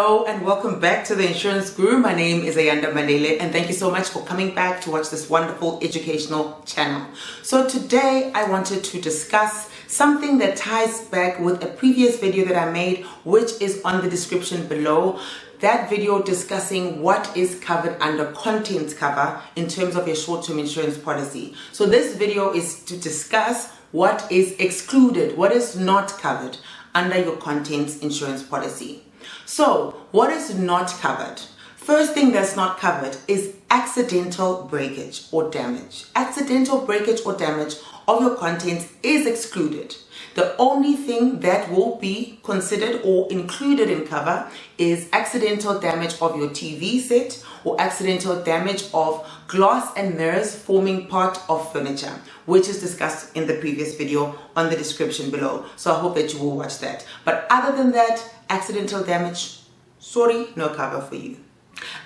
Hello and welcome back to the Insurance Guru. My name is Ayanda Malele and thank you so much for coming back to watch this wonderful educational channel. So today I wanted to discuss something that ties back with a previous video that I made, which is on the description below. That video discussing what is covered under contents cover in terms of your short-term insurance policy. So this video is to discuss what is excluded, what is not covered under your contents insurance policy. So what is not covered? First thing that's not covered is accidental breakage or damage. Accidental breakage or damage of your contents is excluded. The only thing that will be considered or included in cover is accidental damage of your TV set or accidental damage of glass and mirrors forming part of furniture, which is discussed in the previous video on the description below. So I hope that you will watch that. But other than that, accidental damage, sorry, no cover for you.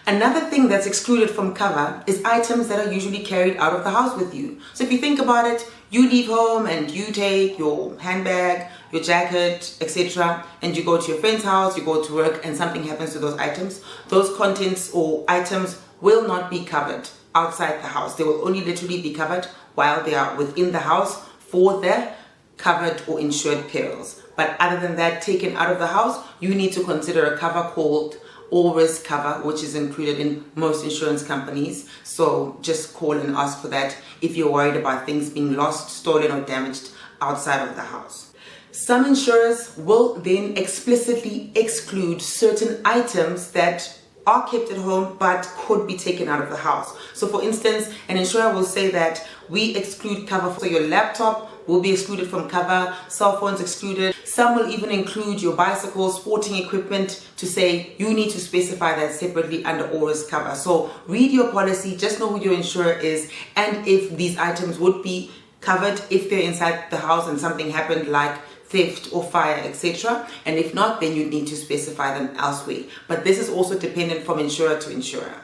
Another thing that's excluded from cover is items that are usually carried out of the house with you. So if you think about it, you leave home and you take your handbag, your jacket, etc. and you go to your friend's house, you go to work and something happens to those items, those contents or items will not be covered outside the house. They will only literally be covered while they are within the house for the covered or insured perils. But other than that, taken out of the house, you need to consider a cover called all risk cover, which is included in most insurance companies. So just call and ask for that if you're worried about things being lost, stolen or damaged outside of the house. Some insurers will then explicitly exclude certain items that are kept at home but could be taken out of the house. So for instance, an insurer will say that we exclude cover for your laptop will be excluded from cover, cell phones excluded. Some will even include your bicycle, sporting equipment to say you need to specify that separately under all risk cover. So read your policy, just know who your insurer is and if these items would be covered if they're inside the house and something happened like theft or fire, etc. And if not, then you need to specify them elsewhere. But this is also dependent from insurer to insurer.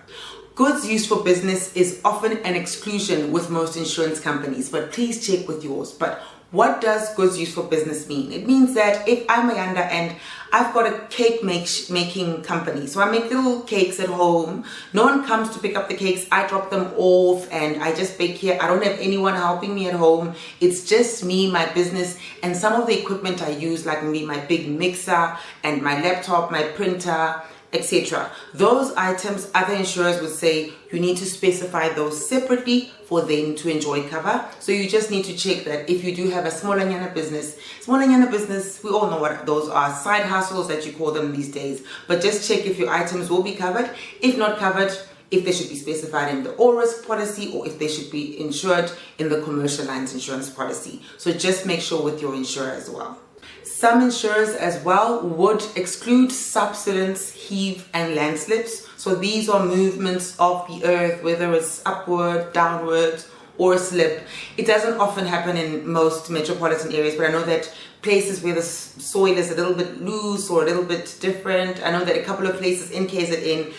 Goods used for business is often an exclusion with most insurance companies, but please check with yours. But what does goods used for business mean? It means that if I'm Ayanda and I've got a cake making company, so I make little cakes at home, no one comes to pick up the cakes, I drop them off and I just bake here. I don't have anyone helping me at home. It's just me, my business, and some of the equipment I use, like maybe my big mixer and my laptop, my printer, etc. Those items, other insurers would say you need to specify those separately for them to enjoy cover. So you just need to check that if you do have a small business, we all know what those are, side hustles that you call them these days. But just check if your items will be covered. If not covered, if they should be specified in the all risk policy or if they should be insured in the commercial lines insurance policy. So just make sure with your insurer as well. Some insurers as well would exclude subsidence, heave and landslips. So these are movements of the earth, whether it's upward, downward or a slip. It doesn't often happen in most metropolitan areas, but I know that places where the soil is a little bit loose or a little bit different, I know that a couple of places in KZN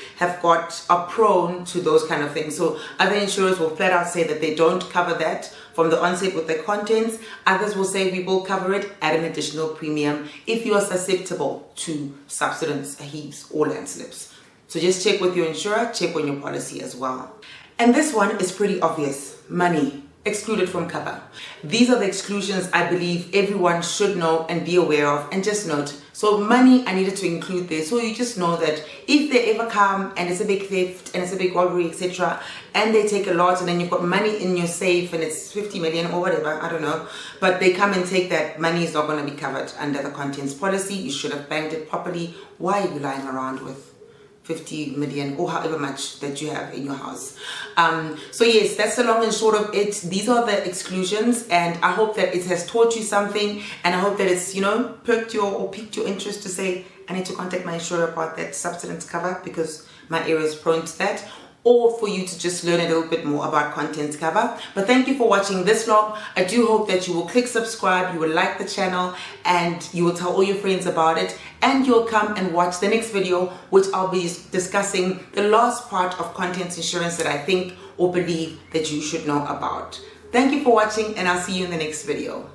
are prone to those kind of things. So other insurers will flat out say that they don't cover that from the onset with their contents. Others will say we will cover it at an additional premium if you are susceptible to subsidence, heaves or landslips. So just check with your insurer, check on your policy as well. And this one is pretty obvious. Money excluded from cover. These are the exclusions I believe everyone should know and be aware of and just note. So money, I needed to include there. So you just know that if they ever come and it's a big theft and it's a big robbery, etc. and they take a lot and then you've got money in your safe and it's 50 million or whatever, I don't know. But they come and take that, money is not going to be covered under the contents policy. You should have banked it properly. Why are you lying around with 50 million or however much that you have in your house? So yes, that's the long and short of it. These are the exclusions and I hope that it has taught you something and I hope that it's, piqued your interest to say, I need to contact my insurer about that subsidence cover because my area is prone to that, or for you to just learn a little bit more about contents cover. But thank you for watching this vlog. I do hope that you will click subscribe, you will like the channel and you will tell all your friends about it and you'll come and watch the next video, which I'll be discussing the last part of contents insurance that I think or believe that you should know about. Thank you for watching and I'll see you in the next video.